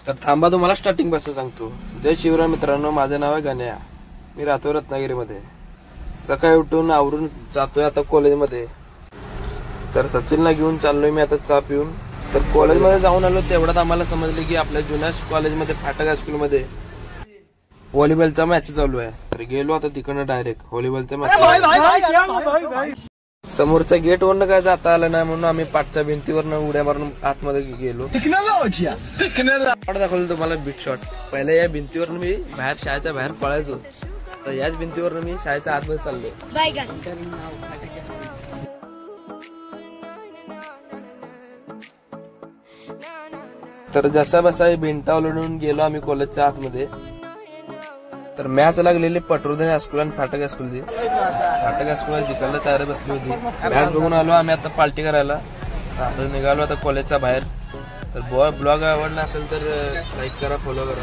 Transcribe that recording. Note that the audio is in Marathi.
तर थांबा, तुम्हाला स्टार्टिंग पासून सांगतो. जय शिवराय मित्रांनो, माझं नाव आहे गण्या. मी राहतो रत्नागिरीमध्ये. सकाळी उठून आवरून जातोय आता कॉलेजमध्ये. तर सचिनला घेऊन चाललोय मी आता चहा पिऊन. तर कॉलेजमध्ये जाऊन आलो तेवढ्यात आम्हाला समजलं की आपल्या जुन्या कॉलेजमध्ये फाटक हायस्कूलमध्ये व्हॉलीबॉलचा मॅच चालू आहे. तर गेलो आता तिकडनं डायरेक्ट व्हॉलीबॉलचा मॅच. समोरच्या गेट वरनं काय जाता आलं नाही म्हणून आम्ही पाठच्या भिंतीवरनं उड्या मारून आतमध्ये गेलो. दाखवलं तुम्हाला बिग शॉट. पहिल्या या भिंतीवरनं मी बाहेर शाळेच्या बाहेर पळायचो, तर याच भिंतीवरनं मी शाळेच्या आतमध्ये चाललो. तर जसा बसा भिंता ओलांडून गेलो आम्ही कॉलेजच्या आतमध्ये. तर मॅच लागलेली पटवर्धन हायस्कूल आणि फाटक हायस्कूलची. फाटक हायस्कूल जिंकायला तयारी बसली होती. मॅच बघून आलो आम्ही आता पार्टी करायला. आता निघालो आता कॉलेजच्या बाहेर. तर ब्लॉग आवडला असेल तर लाईक करा, फॉलो करा.